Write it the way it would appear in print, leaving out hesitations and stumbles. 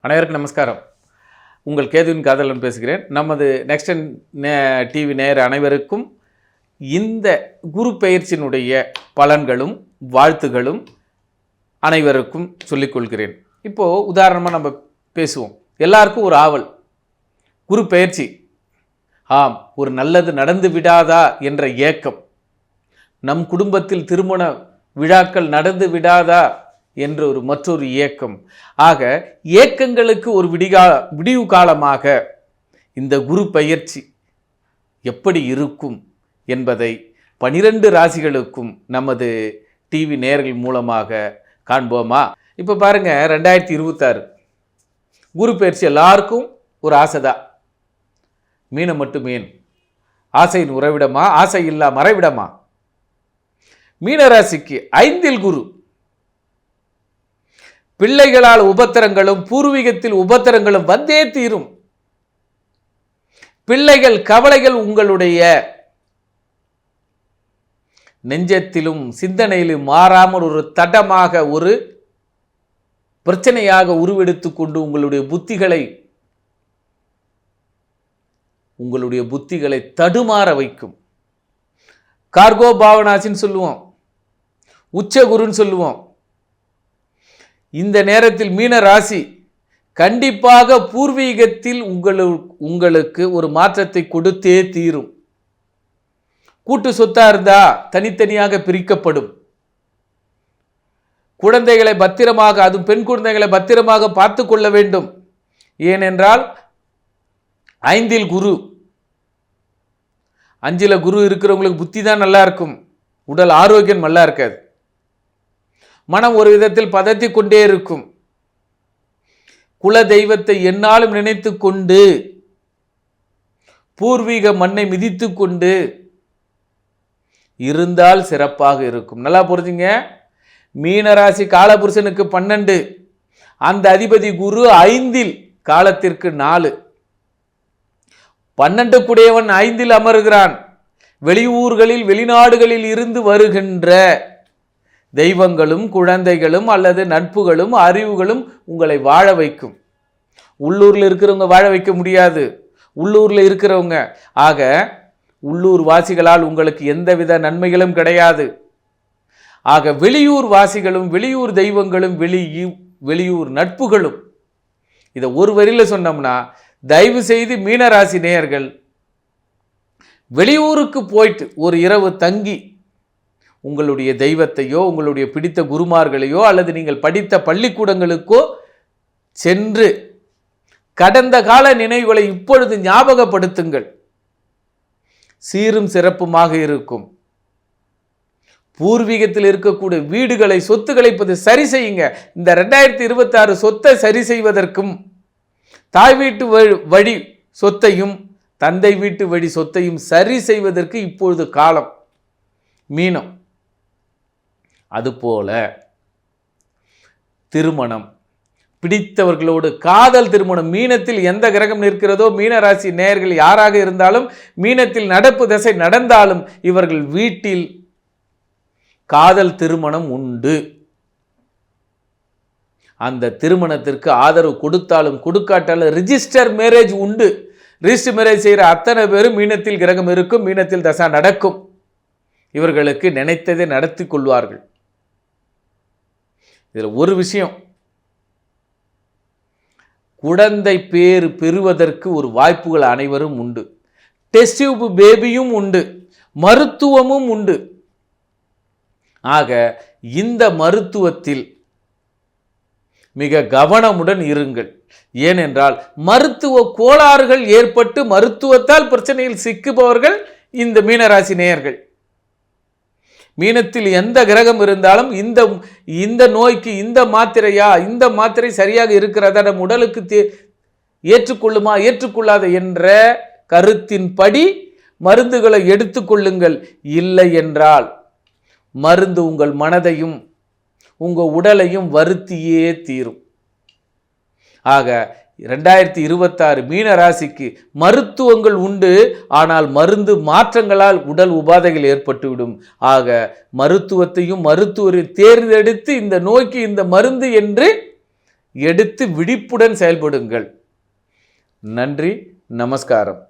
அனைவருக்கும் நமஸ்காரம். உங்கள் கேதுவின் காதலன் பேசுகிறேன். நமது நெக்ஸ்ட் டிவி நேயர் அனைவருக்கும் இந்த குரு பெயர்ச்சியினுடைய பலன்களும் வாழ்த்துகளும் அனைவருக்கும் சொல்லிக்கொள்கிறேன். இப்போது உதாரணமாக நம்ம பேசுவோம். எல்லாருக்கும் ஒரு ஆவல், குரு பெயர்ச்சி, ஆம் ஒரு நல்லது நடந்து விடாதா என்ற ஏக்கம், நம் குடும்பத்தில் திருமண விழாக்கள் நடந்து விடாதா என்ற மற்றொரு ஏக்கம். ஆக ஏக்கங்களுக்கு ஒரு விடிவு காலமாக இந்த குரு பெயர்ச்சி எப்படி இருக்கும் என்பதை 12 ராசிகளுக்கும் நமது டிவி நேயர்கள் மூலமாக காண்போமா? இப்போ பாருங்க, 2026 குரு பெயர்ச்சி எல்லாருக்கும் ஒரு ஆசைதான். மீனம் மட்டுமேன், ஆசையின் உறைவிடமா, ஆசை இல்லா மறைவிடமா? மீனராசிக்கு 5ல் குரு. பிள்ளைகளால் உபத்திரங்களும் பூர்வீகத்தில் உபத்திரங்களும் வந்தே தீரும். பிள்ளைகள் கவலைகள் உங்களுடைய நெஞ்சத்திலும் சிந்தனையிலும் மாறாமல் ஒரு தடமாக, ஒரு பிரச்சனையாக உருவெடுத்து கொண்டு உங்களுடைய புத்திகளை தடுமாற வைக்கும். கார்கோ பாவனாசின்னு சொல்லுவோம், உச்சகுருன்னு சொல்லுவோம். இந்த நேரத்தில் மீன ராசி கண்டிப்பாக பூர்வீகத்தில் உங்களுக்கு ஒரு மாற்றத்தை கொடுத்தே தீரும். கூட்டு சொத்தா இருந்தா தனித்தனியாக பிரிக்கப்படும். குழந்தைகளை பத்திரமாக, அதுவும் பெண் குழந்தைகளை பத்திரமாக பார்த்து கொள்ள வேண்டும். ஏனென்றால் 5ல் குரு. 5ல் குரு இருக்கிறவங்களுக்கு புத்தி தான் நல்லா இருக்கும், உடல் ஆரோக்கியம் நல்லா இருக்காது. மனம் ஒரு விதத்தில் பதத்தி கொண்டே இருக்கும். குல தெய்வத்தை என்னாலும் நினைத்து கொண்டு, பூர்வீக மண்ணை மிதித்து கொண்டு இருந்தால் சிறப்பாக இருக்கும். நல்லா புரிஞ்சுங்க. மீனராசி காலபுருஷனுக்கு 12, அந்த அதிபதி குரு 5ல், காலத்திற்கு 4. 12 கூடையவன் 5ல் அமர்கிறான். வெளியூர்களில் வெளிநாடுகளில் இருந்து வருகின்ற தெய்வங்களும் குழந்தைகளும் அல்லது நட்புகளும் அறிவுகளும் உங்களை வாழ வைக்கும். உள்ளூரில் இருக்கிறவங்க வாழ வைக்க முடியாது, உள்ளூரில் இருக்கிறவங்க. ஆக உள்ளூர் வாசிகளால் உங்களுக்கு எந்தவித நன்மைகளும் கிடையாது. ஆக வெளியூர் வாசிகளும் வெளியூர் தெய்வங்களும் வெளியூர் நட்புகளும். இதை ஒரு வரியில் சொன்னோம்னா, தயவு செய்து மீனராசி நேயர்கள் வெளியூருக்கு போயிட்டு ஒரு இரவு தங்கி உங்களுடைய தெய்வத்தையோ உங்களுடைய பிடித்த குருமார்களையோ அல்லது நீங்கள் படித்த பள்ளிக்கூடங்களுக்கோ சென்று கடந்த கால நினைவுகளை இப்பொழுது ஞாபகப்படுத்துங்கள். சீரும் சிறப்புமாக இருக்கும். பூர்வீகத்தில் இருக்கக்கூடிய வீடுகளை, சொத்துக்களை சரி செய்யுங்க. இந்த 2026 சொத்தை சரி செய்வதற்கும், தாய் வீட்டு வழி சொத்தையும் தந்தை வீட்டு வழி சொத்தையும் சரி செய்வதற்கு இப்பொழுது காலம். மீனம். அதுபோல திருமணம், பிடித்தவர்களோடு காதல் திருமணம். மீனத்தில் எந்த கிரகம் நிற்கிறதோ, மீனராசி நேயர்கள் யாராக இருந்தாலும், மீனத்தில் நடப்பு திசை நடந்தாலும் இவர்கள் வீட்டில் காதல் திருமணம் உண்டு. அந்த திருமணத்திற்கு ஆதரவு கொடுத்தாலும் கொடுக்காட்டாலும் ரிஜிஸ்டர் மேரேஜ் உண்டு. ரிஜிஸ்டர் மேரேஜ் செய்கிற அத்தனை பேரும் மீனத்தில் கிரகம் இருக்கும், மீனத்தில் தசா நடக்கும். இவர்களுக்கு நினைத்ததை நடத்தி கொள்வார்கள். இதில் ஒரு விஷயம், குழந்தை பேர் பெறுவதற்கு ஒரு வாய்ப்புகள் அனைவரும் உண்டு. டெஸ்ட் டியூப் பேபியும் உண்டு, மருத்துவமும் உண்டு. ஆக இந்த மருத்துவத்தில் மிக கவனமுடன் இருங்கள். ஏனென்றால் மருத்துவ கோளாறுகள் ஏற்பட்டு மருத்துவத்தால் பிரச்சனையில் சிக்குபவர்கள் இந்த மீனராசி நேயர்கள். மீனத்தில் எந்த கிரகம் இருந்தாலும் இந்த நோய்க்கு இந்த மாத்திரையா, இந்த மாத்திரை சரியாக இருக்கிறதா, நம் உடலுக்கு ஏற்றுக்கொள்ளுமா ஏற்றுக்கொள்ளாத என்ற கருத்தின்படி மருந்துகளை எடுத்துக்கொள்ளுங்கள். இல்லை என்றால் மருந்து உங்கள் மனதையும் உங்கள் உடலையும் வருத்தியே தீரும். ஆக 2026 மீன ராசிக்கு மருத்துவங்கள் உண்டு. ஆனால் மருந்து மாற்றங்களால் உடல் உபாதைகள் ஏற்பட்டுவிடும். ஆக மருத்துவத்தையும் மருத்துவரை தேர்ந்தெடுத்து இந்த நோய்க்கு இந்த மருந்து என்று எடுத்து விழிப்புடன் செயல்படுங்கள். நன்றி, நமஸ்காரம்.